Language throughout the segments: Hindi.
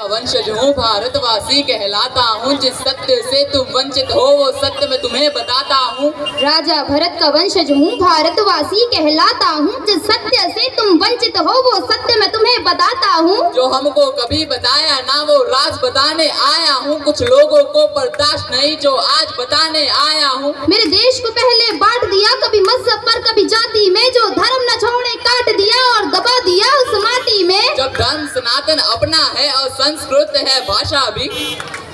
वंशज हूँ भारतवासी कहलाता हूँ, जिस सत्य से तुम वंचित हो वो सत्य मैं तुम्हें बताता हूँ। राजा भरत का वंशज हूँ भारतवासी कहलाता हूँ, जिस सत्य से तुम वंचित हो वो सत्य मैं तुम्हें बताता हूँ। जो हमको कभी बताया ना वो राज बताने आया हूँ, कुछ लोगों को बर्दाश्त नहीं जो आज बताने आया हूँ। मेरे देश को पहले बांट दिया, कभी मजहब पर कभी जाति में, जो धर्म न छोड़े काट दिया और दबा दिया उस माटी में। जब धर्म सनातन अपना है और संस्कृत है भाषा भी,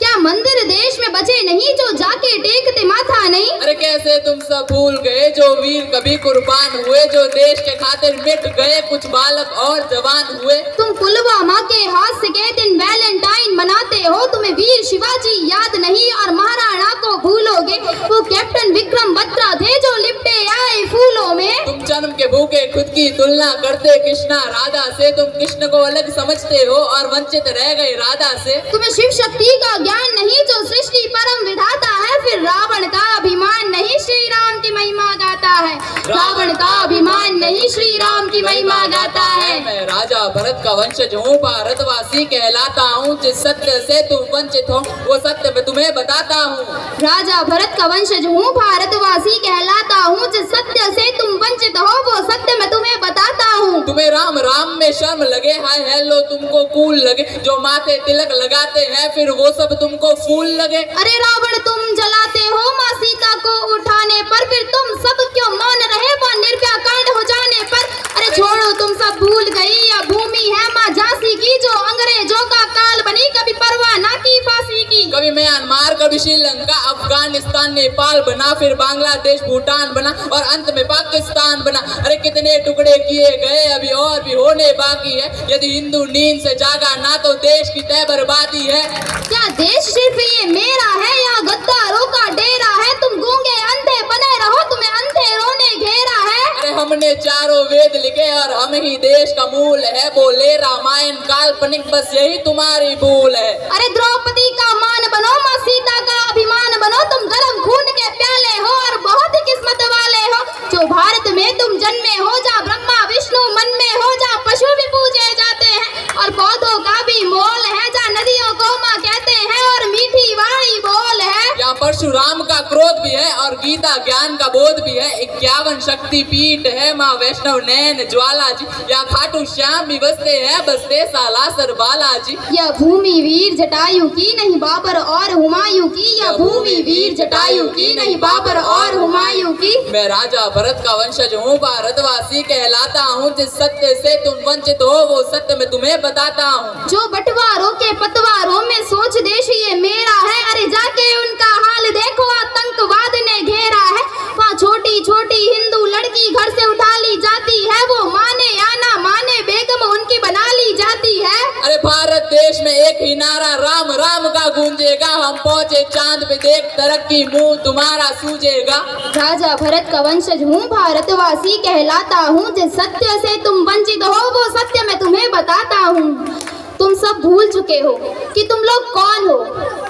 क्या मंदिर देश में बचे नहीं जो जाके टेकते माथा नहीं। अरे कैसे तुम सब भूल गए जो वीर कभी कुर्बान हुए, जो देश के खातिर मिट गए कुछ बालक और जवान हुए। तुम पुलवामा के हादसे के दिन वैलेंटाइन मनाते हो, तुम्हें वीर शिवाजी याद नहीं और महाराणा को भूलोगे। वो कैप्टन विक्रम बत्रा थे जो लिपटे आए फूलों में। तुम जन्म के भूखे खुद की तुलना करते कृष्णा राधा से, तुम कृष्ण को अलग समझते हो और वंचित रह गए राधा से। तुम्हें शिव शक्ति का ज्ञान नहीं जो सृष्टि परम विधाता है, फिर रावण का अभिमान नहीं श्री राम की महिमा गाता है। रावण का अभिमान नहीं श्री राम की महिमा गाता है। मैं राजा भरत का वंशज हूँ भारतवासी कहलाता हूँ, जिस सत्य से तुम वंचित हो वो सत्य मैं तुम्हें बताता हूँ। राजा भरत का वंशज हूँ भारतवासी कहलाता हूँ, जिस सत्य से तुम वंचित हो वो सत्य मैं तुम्हें बताता हूँ। तुम्हें राम राम में शर्म लगे, हाय हेलो तुमको कूल लगे, जो माथे तिलक लगाते हैं फिर वो सब तुमको फूल लगे। अरे रावण तुम जलाते हो माँ सीता को उठाने पर, फिर तुम सब क्यों मौन रहे वो निर्भया कांड हो जाने पर। अरे छोड़ो तुम सब भूल गई यह भूमि है माँ झांसी की, जो अंग्रेजों का काल बनी कभी परवाह ना की फांसी की। कभी म्यांमार कभी श्रीलंका अफगानिस्तान नेपाल बना, फिर बांग्लादेश भूटान बना और अंत में पाकिस्तान बना। अरे कितने टुकड़े किए गए अभी और भी होने बाकी है, यदि हिंदू नींद से जागा ना तो देश की तय बर्बादी है। क्या देश सिर्फ ये मेरा है या गद्दारों का डेरा है, तुम गूंगे अंधे बने रहो तुम्हें अंधेरों ने घेरा है। अरे हमने चारों वेद लिखे और हम ही देश का मूल है, बोले रामायण काल्पनिक बस यही तुम्हारी भूल है। अरे द्रौपदी का मान बनो माँ सीता का अभिमान बनो, तुम गरम खून के प्याले हो और बहुत ही किस्मत वाले हो। जो भारत में तुम जन्मे हो, जहाँ ब्रह्मा विष्णु मन में हो, जहाँ पशु भी पूजे जाते हैं और पौधों का भी मोल है, जहाँ नदियों को माँ कहते हैं और मीठी वाणी बोल है। यहाँ परशुराम का क्रोध भी है और गीता ज्ञान का बोध भी है। 51 शक्ति पीठ है, माँ वैष्णव नैन ज्वाला जी, यहाँ खाटू श्याम भी बसते हैं, बसते सालासर बालाजी। यह भूमि वीर जटायु की नहीं बाबर और हुमायूं की, यह भूमि वीर जटायु की नहीं बाबर और हुमायूं की। मैं राजा भरत का वंशज हूँ भारतवासी कहलाता हूँ, जिस सत्य से तुम वंचित हो वो सत्य मैं तुम्हें बताता हूँ। जो बंटवारों के पतवारों में सोच देश ये मेरा है, अरे जाके उनका हाल देखो आतंकवाद ने घेरा है। वहाँ छोटी छोटी हिंदू लड़की घर से उठा ली जाती है, वो माने या ना माने बेगम उनकी बना ली जाती है। अरे भारत देश में एक ही नारा राम राम का गूंजेगा, हम पहुँचे चांद पे देख तरक्की मुंह तुम्हारा सूझेगा। राजा भरत का वंशज हूँ भारतवासी कहलाता हूँ, जिस सत्य से तुम वंचित हो वो सत्य मैं तुम्हें बताता हूँ। तुम सब भूल चुके हो कि तुम लोग कौन हो,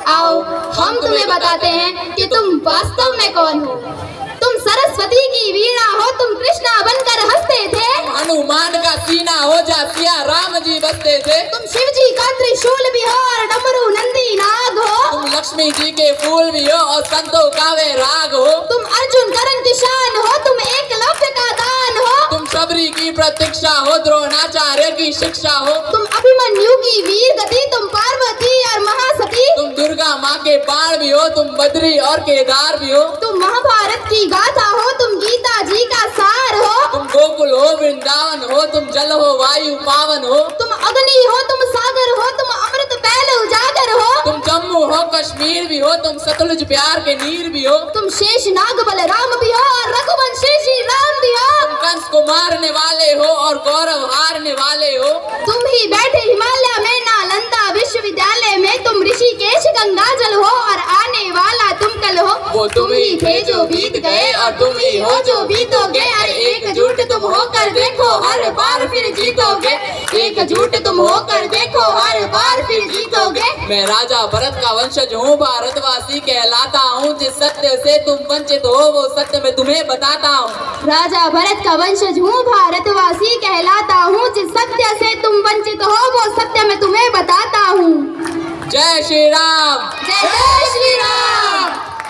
आओ हम तुम्हें बताते हैं कि तुम वास्तव में कौन हो। तुम सरस्वती की वीणा हो, तुम कृष्णा बनकर हंसते थे, हनुमान का सीना हो जा सिया राम जी बसते थे। तुम शिव जी का त्रिशूल भी हो और डमरू नंदी नाग हो, तुम लक्ष्मी जी के फूल भी हो और संतों का वे राग हो। तुम अर्जुन करण किसान हो, तुम एकलव्य का दान हो, तुम शबरी की प्रतीक्षा हो, द्रोणाचार्य की शिक्षा हो। तुम अभिमन्यु की वीर गति, तुम पार्वती और महासती, तुम दुर्गा माँ के बाण भी हो, तुम बद्री और केदार भी हो। तुम महाभारत की गाथा हो, तुम गीता जी का सार हो, तुम गोकुल हो वृंदावन हो, तुम जल हो वायु पावन हो। तुम अग्नि हो, तुम सागर हो, तुम अमृत पहले उजागर हो, तुम जम्मू हो कश्मीर भी हो, तुम सतलुज प्यार के नीर भी हो। तुम शेष नाग बलराम भी हो और रघुवंशी श्री राम भी हो, तुम कंस को मारने वाले हो और गौरव हारने वाले हो। तुम ही बैठे हिमालय में नालंदा विश्वविद्यालय में, तुम ऋषिकेश गंगाजल हो और आने वाला तुम कल हो। वो तुम ही थे जो बीत गए और तुम ही हो जो बीतोगे, अरे एकजुट तुम होकर देखो हर बार फिर जीतोगे, एकजुट तुम होकर देखो हर बार फिर जीतोगे। मैं राजा भरत का वंशज हूँ भारतवासी कहलाता हूँ, जिस सत्य से तुम वंचित हो वो सत्य मैं तुम्हें बताता हूँ। राजा भरत का वंशज हूँ भारतवासी कहलाता हूँ, जिस सत्य से तुम वंचित हो वो सत्य मैं तुम्हें बताता हूँ। जय श्री राम। जय